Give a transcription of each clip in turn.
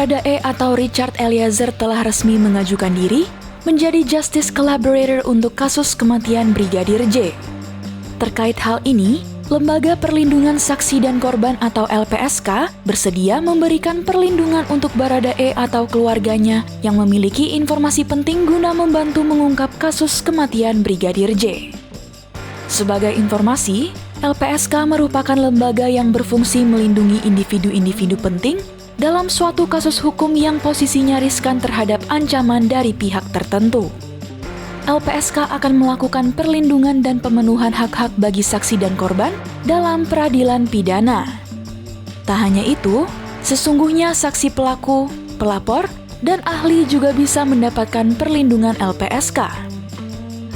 Baradae atau Richard Eliezer telah resmi mengajukan diri menjadi Justice Collaborator untuk kasus kematian Brigadir J. Terkait hal ini, Lembaga Perlindungan Saksi dan Korban atau LPSK bersedia memberikan perlindungan untuk Baradae atau keluarganya yang memiliki informasi penting guna membantu mengungkap kasus kematian Brigadir J. Sebagai informasi, LPSK merupakan lembaga yang berfungsi melindungi individu-individu penting dalam suatu kasus hukum yang posisinya riskan terhadap ancaman dari pihak tertentu. LPSK akan melakukan perlindungan dan pemenuhan hak-hak bagi saksi dan korban dalam peradilan pidana. Tak hanya itu, sesungguhnya saksi pelaku, pelapor, dan ahli juga bisa mendapatkan perlindungan LPSK.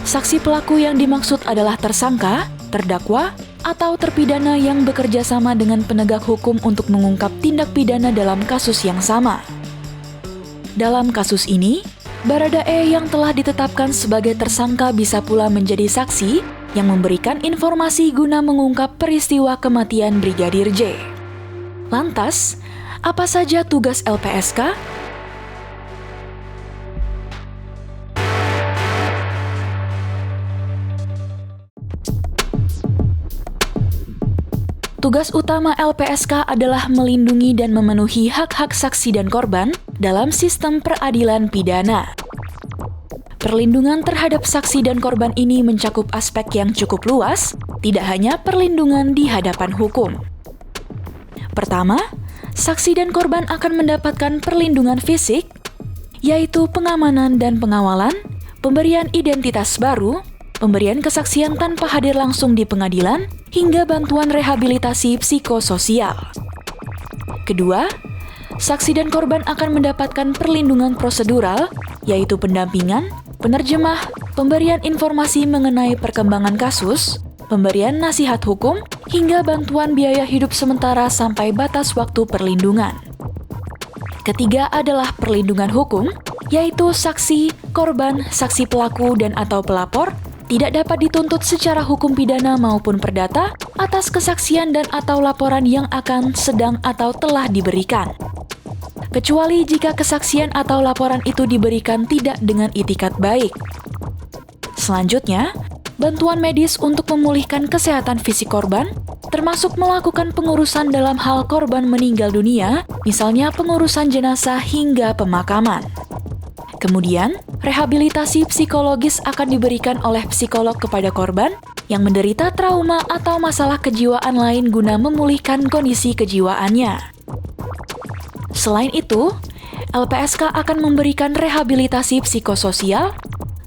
Saksi pelaku yang dimaksud adalah tersangka, terdakwa, atau terpidana yang bekerja sama dengan penegak hukum untuk mengungkap tindak pidana dalam kasus yang sama. Dalam kasus ini, Baradae yang telah ditetapkan sebagai tersangka bisa pula menjadi saksi yang memberikan informasi guna mengungkap peristiwa kematian Brigadir J. Lantas, apa saja tugas LPSK? Tugas utama LPSK adalah melindungi dan memenuhi hak-hak saksi dan korban dalam sistem peradilan pidana. Perlindungan terhadap saksi dan korban ini mencakup aspek yang cukup luas, tidak hanya perlindungan di hadapan hukum. Pertama, saksi dan korban akan mendapatkan perlindungan fisik, yaitu pengamanan dan pengawalan, pemberian identitas baru, pemberian kesaksian tanpa hadir langsung di pengadilan, hingga bantuan rehabilitasi psikososial. Kedua, saksi dan korban akan mendapatkan perlindungan prosedural, yaitu pendampingan, penerjemah, pemberian informasi mengenai perkembangan kasus, pemberian nasihat hukum, hingga bantuan biaya hidup sementara sampai batas waktu perlindungan. Ketiga adalah perlindungan hukum, yaitu saksi, korban, saksi pelaku, dan atau pelapor tidak dapat dituntut secara hukum pidana maupun perdata atas kesaksian dan atau laporan yang akan, sedang, atau telah diberikan. Kecuali jika kesaksian atau laporan itu diberikan tidak dengan itikat baik. Selanjutnya, bantuan medis untuk memulihkan kesehatan fisik korban, termasuk melakukan pengurusan dalam hal korban meninggal dunia, misalnya pengurusan jenazah hingga pemakaman. Kemudian, rehabilitasi psikologis akan diberikan oleh psikolog kepada korban yang menderita trauma atau masalah kejiwaan lain guna memulihkan kondisi kejiwaannya. Selain itu, LPSK akan memberikan rehabilitasi psikososial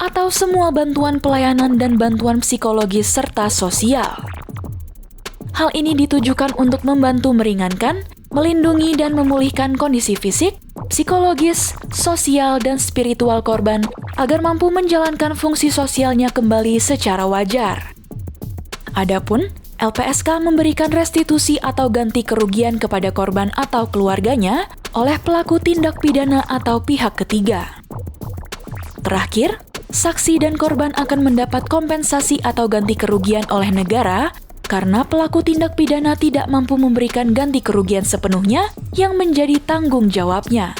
atau semua bantuan pelayanan dan bantuan psikologis serta sosial. Hal ini ditujukan untuk membantu meringankan, melindungi dan memulihkan kondisi fisik, psikologis, sosial, dan spiritual korban agar mampu menjalankan fungsi sosialnya kembali secara wajar. Adapun, LPSK memberikan restitusi atau ganti kerugian kepada korban atau keluarganya oleh pelaku tindak pidana atau pihak ketiga. Terakhir, saksi dan korban akan mendapat kompensasi atau ganti kerugian oleh negara karena pelaku tindak pidana tidak mampu memberikan ganti kerugian sepenuhnya yang menjadi tanggung jawabnya.